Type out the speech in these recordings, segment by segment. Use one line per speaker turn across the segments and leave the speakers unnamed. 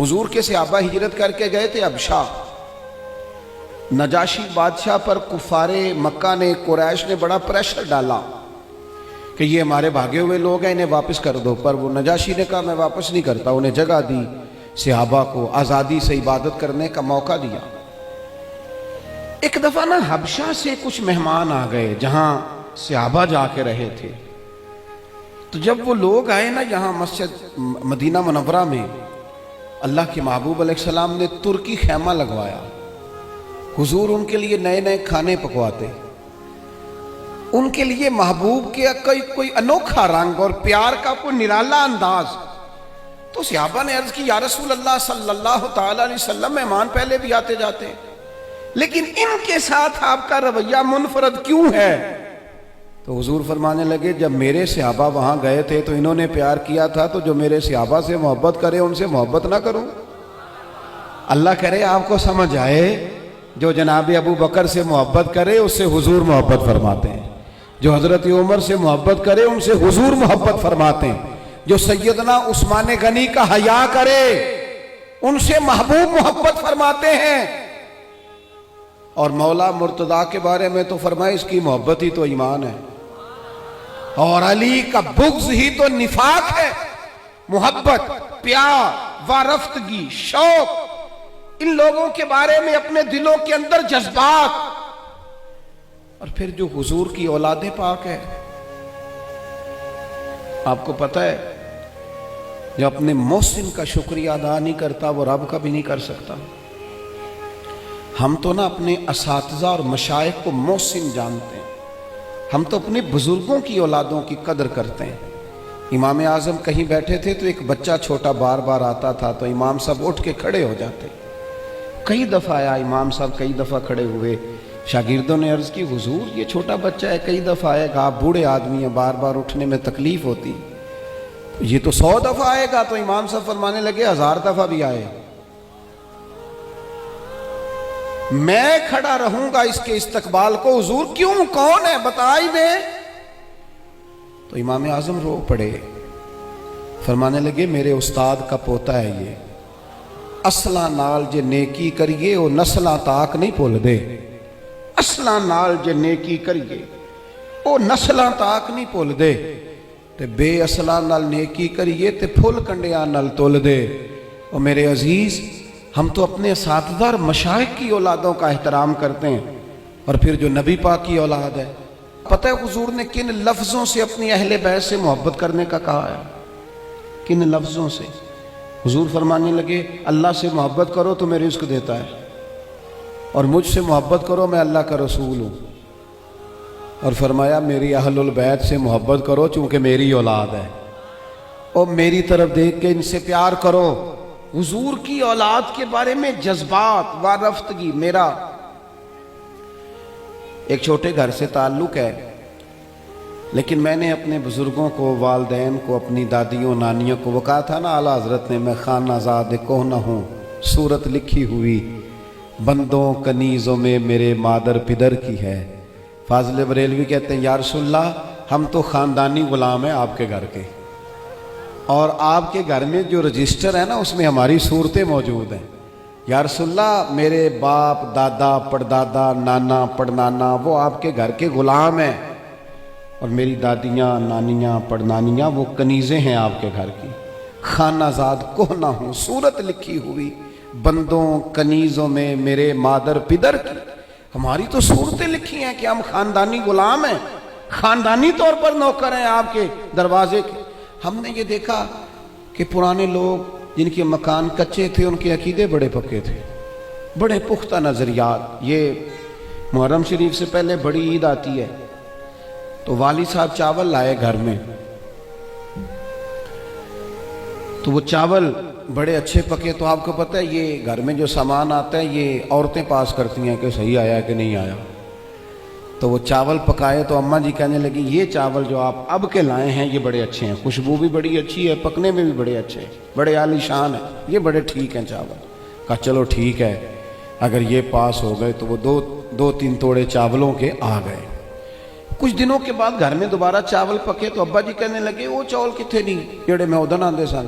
حضور کے صحابہ ہجرت کر کے گئے تھے حبشہ. نجاشی بادشاہ پر کفار مکہ نے، قریش نے بڑا پریشر ڈالا کہ یہ ہمارے بھاگے ہوئے لوگ ہیں، انہیں واپس کر دو. پر وہ نجاشی نے کہا میں واپس نہیں کرتا. انہیں جگہ دی، صحابہ کو آزادی سے عبادت کرنے کا موقع دیا. ایک دفعہ نا حبشہ سے کچھ مہمان آ گئے جہاں صحابہ جا کے رہے تھے. تو جب وہ لوگ آئے نا یہاں مسجد مدینہ منورہ میں، اللہ کے محبوب علیہ السلام نے ترکی خیمہ لگوایا. حضور ان کے لیے نئے نئے کھانے پکواتے، ان کے لیے محبوب کے کوئی انوکھا رنگ اور پیار کا کوئی نرالا انداز. تو صحابہ نے عرض کی یا رسول اللہ صلی اللہ تعالی علیہ وسلم، مہمان پہلے بھی آتے جاتے ہیں لیکن ان کے ساتھ آپ کا رویہ منفرد کیوں ہے؟ تو حضور فرمانے لگے جب میرے صحابہ وہاں گئے تھے تو انہوں نے پیار کیا تھا، تو جو میرے صحابہ سے محبت کرے ان سے محبت نہ کروں؟ اللہ کرے آپ کو سمجھ آئے. جو جناب ابو بکر سے محبت کرے اس سے حضور محبت فرماتے ہیں، جو حضرت عمر سے محبت کرے ان سے حضور محبت فرماتے ہیں، جو سیدنا عثمان غنی کا حیا کرے ان سے محبوب محبت فرماتے ہیں. اور مولا مرتضیٰ کے بارے میں تو فرمائے اس کی محبت ہی تو ایمان ہے، اور علی کا بغض ہی تو نفاق ہے. محبت، پیار، وارفتگی، شوق، ان لوگوں کے بارے میں اپنے دلوں کے اندر جذبات. اور پھر جو حضور کی اولاد پاک ہے، آپ کو پتہ ہے جو اپنے محسن کا شکریہ ادا نہیں کرتا وہ رب کا بھی نہیں کر سکتا. ہم تو نا اپنے اساتذہ اور مشائخ کو محسن جانتے ہیں، ہم تو اپنے بزرگوں کی اولادوں کی قدر کرتے ہیں. امام اعظم کہیں بیٹھے تھے تو ایک بچہ چھوٹا بار بار آتا تھا تو امام صاحب اٹھ کے کھڑے ہو جاتے. کئی دفعہ آیا امام صاحب، کئی دفعہ کھڑے ہوئے. شاگردوں نے عرض کی حضور یہ چھوٹا بچہ ہے، کئی دفعہ آئے گا، آپ بوڑھے آدمی ہیں، بار بار اٹھنے میں تکلیف ہوتی، یہ تو 100 دفعہ آئے گا. تو امام صاحب فرمانے لگے 1000 دفعہ بھی آئے میں کھڑا رہوں گا اس کے استقبال کو. حضور کیوں، کون ہے بتا ہی دے. تو امام اعظم رو پڑے، فرمانے لگے میرے استاد کا پوتا ہے یہ، اصلاں نال جے نیکی کریے وہ نسلاں تاک نہیں بھول دے. اصلاں نال جے نیکی کریے وہ نسلاں تاک نہیں بھول دے، تے بے اصلاں نال نیکی کریے تے پھل کنڈیاں نال تول دے. اور میرے عزیز، ہم تو اپنے اساتذہ اور مشائخ کی اولادوں کا احترام کرتے ہیں، اور پھر جو نبی پاک کی اولاد ہے، پتہ ہے حضور نے کن لفظوں سے اپنی اہل بیت سے محبت کرنے کا کہا ہے؟ کن لفظوں سے؟ حضور فرمانے لگے اللہ سے محبت کرو تو میں رزق دیتا ہے، اور مجھ سے محبت کرو میں اللہ کا رسول ہوں. اور فرمایا میری اہل البیت سے محبت کرو چونکہ میری اولاد ہے، اور میری طرف دیکھ کے ان سے پیار کرو. حضور کی اولاد کے بارے میں جذبات، وارفتگی. میرا ایک چھوٹے گھر سے تعلق ہے، لیکن میں نے اپنے بزرگوں کو، والدین کو، اپنی دادیوں نانیوں کو، وہ کہا تھا نا اعلیٰ حضرت نے میں خانہ زاد کوہ نہ ہوں، صورت لکھی ہوئی بندوں کنیزوں میں میرے مادر پدر کی ہے. فاضل بریلوی کہتے ہیں یا رسول اللہ ہم تو خاندانی غلام ہیں آپ کے گھر کے، اور آپ کے گھر میں جو رجسٹر ہے نا اس میں ہماری صورتیں موجود ہیں. یا رسول اللہ میرے باپ، دادا، پڑدادا، نانا، پڑنانا وہ آپ کے گھر کے غلام ہیں، اور میری دادیاں، نانیاں، پڑنانیاں وہ کنیزیں ہیں آپ کے گھر کی. خانہ زاد کوہ نہ ہوں، صورت لکھی ہوئی بندوں کنیزوں میں میرے مادر پدر کی. ہماری تو صورتیں لکھی ہیں کہ ہم خاندانی غلام ہیں، خاندانی طور پر نوکر ہیں آپ کے دروازے کے. ہم نے یہ دیکھا کہ پرانے لوگ جن کے مکان کچے تھے ان کے عقیدے بڑے پکے تھے، بڑے پختہ نظریات. یہ محرم شریف سے پہلے بڑی عید آتی ہے تو والد صاحب چاول لائے گھر میں، تو وہ چاول بڑے اچھے پکے. تو آپ کو پتہ ہے یہ گھر میں جو سامان آتا ہے یہ عورتیں پاس کرتی ہیں کہ صحیح آیا کہ نہیں آیا. تو وہ چاول پکائے تو اماں جی کہنے لگی یہ چاول جو آپ اب کے لائے ہیں یہ بڑے اچھے ہیں، خوشبو بھی بڑی اچھی ہے، پکنے میں بھی بڑے اچھے ہیں، بڑے عالی شان ہیں، یہ بڑے ٹھیک ہیں چاول. کہا چلو ٹھیک ہے، اگر یہ پاس ہو گئے. تو وہ دو تین توڑے چاولوں کے آ گئے. کچھ دنوں کے بعد گھر میں دوبارہ چاول پکے تو ابا جی کہنے لگے وہ چاول کتنے نہیں جڑے میں ادن آندے سن.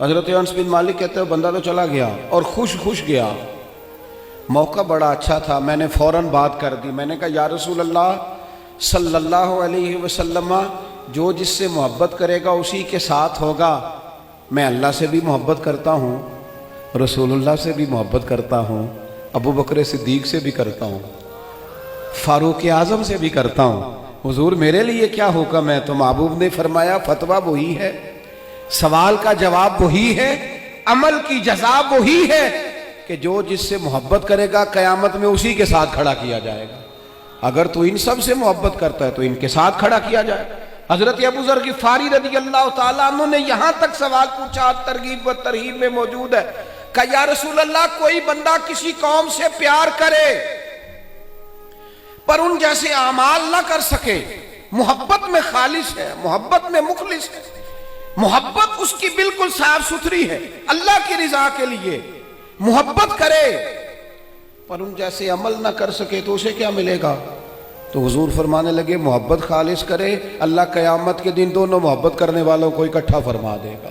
حضرت انس بن مالک کہتے ہیں بندہ تو چلا گیا اور خوش گیا، موقع بڑا اچھا تھا، میں نے فوراً بات کر دی، میں نے کہا یا رسول اللہ صلی اللہ علیہ وسلم، جو جس سے محبت کرے گا اسی کے ساتھ ہوگا، میں اللہ سے بھی محبت کرتا ہوں، رسول اللہ سے بھی محبت کرتا ہوں، ابو بکر صدیق سے بھی کرتا ہوں، فاروق اعظم سے بھی کرتا ہوں، حضور میرے لیے کیا حکم ہے؟ تو محبوب نے فرمایا فتویٰ وہی ہے، سوال کا جواب وہی ہے، عمل کی جزا وہی ہے کہ جو جس سے محبت کرے گا قیامت میں اسی کے ساتھ کھڑا کیا جائے گا۔ اگر تو ان سب سے محبت کرتا ہے تو ان کے ساتھ کھڑا کیا جائے۔ حضرت ابو ذر غفاری رضی اللہ تعالیٰ عنہ نے یہاں تک سوال پوچھا، ترغیب و ترہیب میں موجود ہے، کہ یا رسول اللہ کوئی بندہ کسی قوم سے پیار کرے پر ان جیسے اعمال نہ کر سکے، محبت میں خالص ہے، محبت میں مخلص ہے، محبت اس کی بالکل صاف ستھری ہے، اللہ کی رضا کے لیے محبت کرے پر ان جیسے عمل نہ کر سکے تو اسے کیا ملے گا؟ تو حضور فرمانے لگے محبت خالص کرے، اللہ قیامت کے دن دونوں محبت کرنے والوں کو اکٹھا فرما دے گا۔